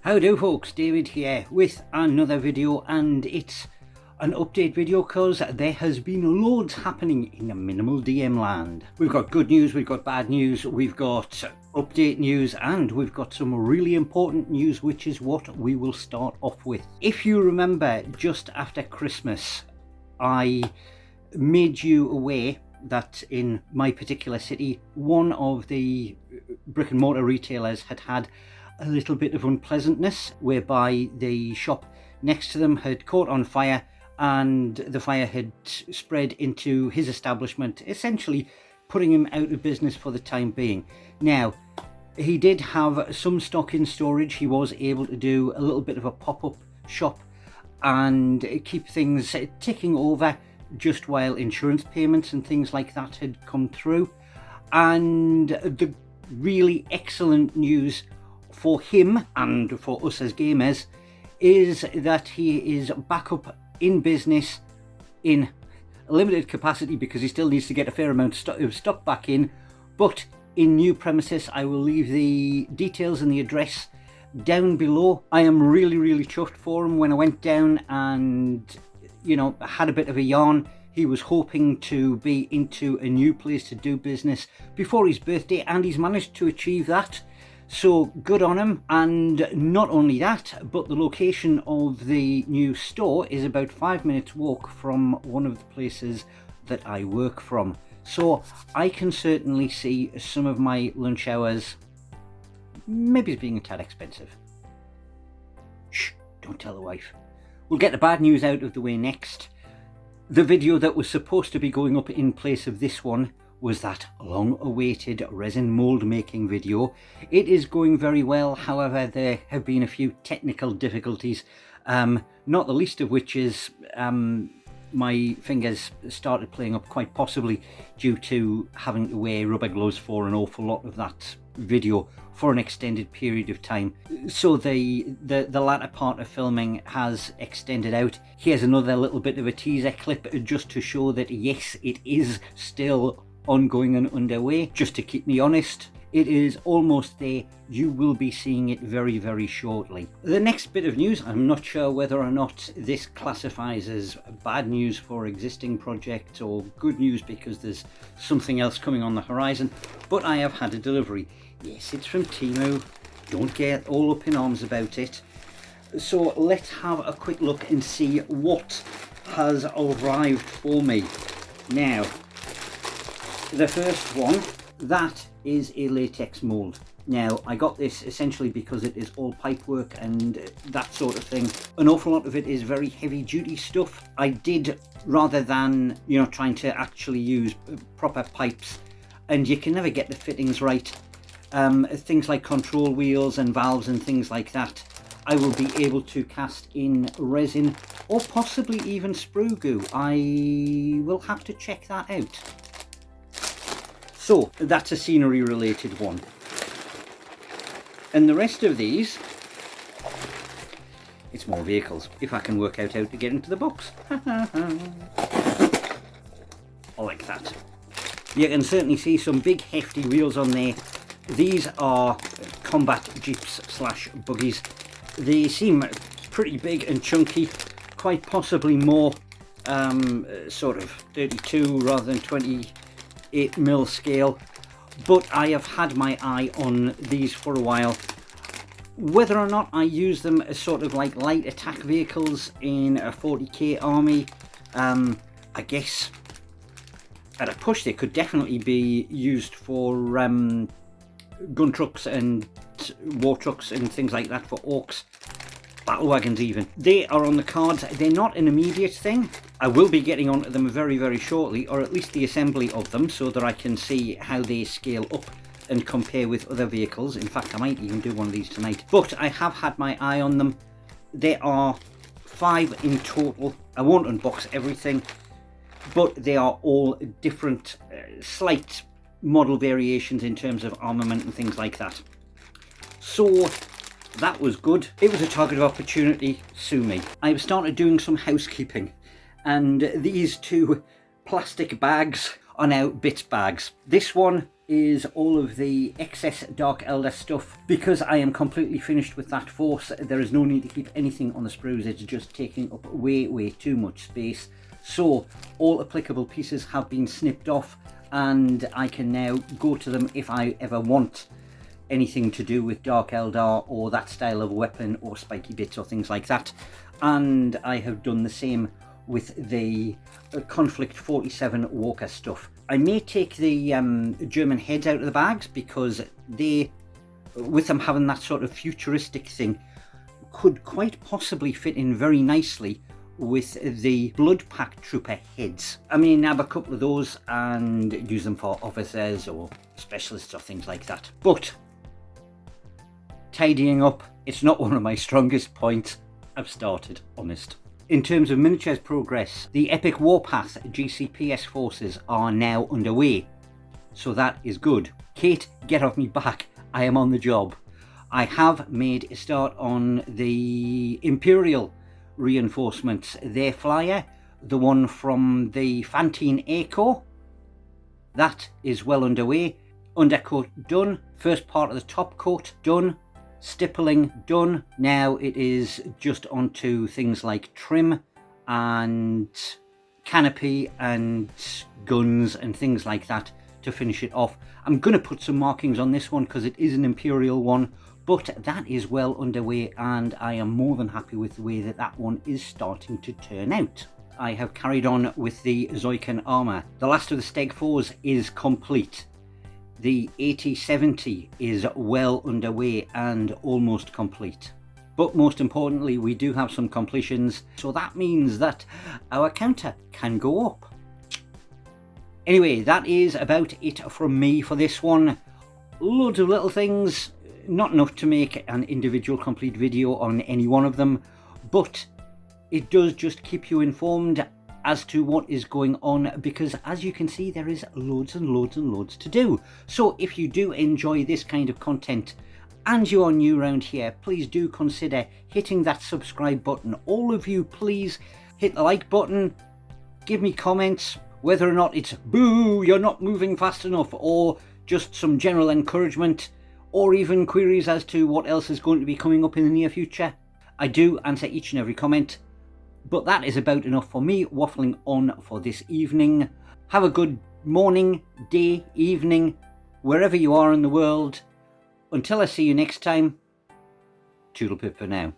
How do folks, David here with another video, and it's an update video because there has been loads happening in the minimal DM land. We've got good news, we've got bad news, we've got update news, and we've got some really important news, which is what we will start off with. If you remember, just after Christmas I made you aware that in my particular city one of the brick and mortar retailers had a little bit of unpleasantness, whereby the shop next to them had caught on fire and the fire had spread into his establishment, essentially putting him out of business for the time being. Now, he did have some stock in storage. He was able to do a little bit of a pop-up shop and keep things ticking over just while insurance payments and things like that had come through. And the really excellent news for him and for us as gamers is that he is back up in business in a limited capacity, because he still needs to get a fair amount of stock back in, but in new premises. I will leave the details and the address down below. I am really chuffed for him. When I went down and, you know, had a bit of a yarn, he was hoping to be into a new place to do business before his birthday, and he's managed to achieve that. So good on him. And not only that, but the location of the new store is about 5 minutes walk from one of the places that I work from. So I can certainly see some of my lunch hours maybe being a tad expensive. Shh, don't tell the wife. We'll get the bad news out of the way next. The video that was supposed to be going up in place of this one was that long-awaited resin mould making video. It is going very well, however there have been a few technical difficulties, not the least of which is my fingers started playing up, quite possibly due to having to wear rubber gloves for an awful lot of that video for an extended period of time. So the latter part of filming has extended out. Here's another little bit of a teaser clip just to show that yes, it is still ongoing and underway. Just to keep me honest, it is almost there. You will be seeing it very shortly. The next bit of news, I'm not sure whether or not this classifies as bad news for existing projects or good news because there's something else coming on the horizon, but I have had a delivery. Yes, it's from Temu. Don't get all up in arms about it. So let's have a quick look and see what has arrived for me. Now, the first one, that is a latex mould. Now, I got this essentially because it is all pipework and that sort of thing. An awful lot of it is very heavy duty stuff. I did, rather than, you know, trying to actually use proper pipes, and you can never get the fittings right, things like control wheels and valves and things like that, I will be able to cast in resin or possibly even sprue goo. I will have to check that out. So that's a scenery related one. And the rest of these, it's more vehicles, if I can work out how to get into the box. Like that. You can certainly see some big hefty wheels on there. These are combat jeeps / buggies. They seem pretty big and chunky, quite possibly more sort of 32 rather than 28mm scale, but I have had my eye on these for a while. Whether or not I use them as sort of like light attack vehicles in a 40k army, I guess at a push they could definitely be used for gun trucks and war trucks and things like that, for orcs, battle wagons even. They are on the cards. They're not an immediate thing. I will be getting onto them very shortly, or at least the assembly of them, so that I can see how they scale up and compare with other vehicles. In fact, I might even do one of these tonight. But I have had my eye on them. There are 5 in total. I won't unbox everything, but they are all different, slight model variations in terms of armament and things like that. So that was good. It was a target of opportunity, sue me. I've started doing some housekeeping, and these 2 plastic bags are now bits bags. This one is all of the excess Dark Elder stuff. Because I am completely finished with that force, there is no need to keep anything on the sprues. It's just taking up way too much space. So all applicable pieces have been snipped off, and I can now go to them if I ever want anything to do with Dark Eldar or that style of weapon or spiky bits or things like that. And I have done the same with the Conflict 47 Walker stuff. I may take the German heads out of the bags because they, with them having that sort of futuristic thing, could quite possibly fit in very nicely with the Blood Pact trooper heads. I may nab a couple of those and use them for officers or specialists or things like that. But tidying up, it's not one of my strongest points. I've started, honest. In terms of miniatures progress, the Epic Warpath GCPS forces are now underway, so that is good. Kate, get off me back, I am on the job. I have made a start on the Imperial reinforcements, their flyer, the one from the Fantine Air Corps. That is well underway. Undercoat done, first part of the top coat done, stippling done. Now it is just onto things like trim and canopy and guns and things like that to finish it off. I'm going to put some markings on this one because it is an Imperial one, but that is well underway and I am more than happy with the way that that one is starting to turn out. I have carried on with the Zoikan armour. The last of the Steg 4s is complete. The 8070 is well underway and almost complete. But most importantly, we do have some completions, so that means that our counter can go up. Anyway, that is about it from me for this one. Loads of little things, not enough to make an individual complete video on any one of them, but it does just keep you informed as to what is going on, because as you can see, there is loads and loads to do. So if you do enjoy this kind of content and you are new around here, please do consider hitting that subscribe button. All of you, please hit the like button, give me comments, whether or not it's boo, you're not moving fast enough, or just some general encouragement, or even queries as to what else is going to be coming up in the near future. I do answer each and every comment. But that is about enough for me waffling on for this evening. Have a good morning, day, evening, wherever you are in the world. Until I see you next time, toodle pip for now.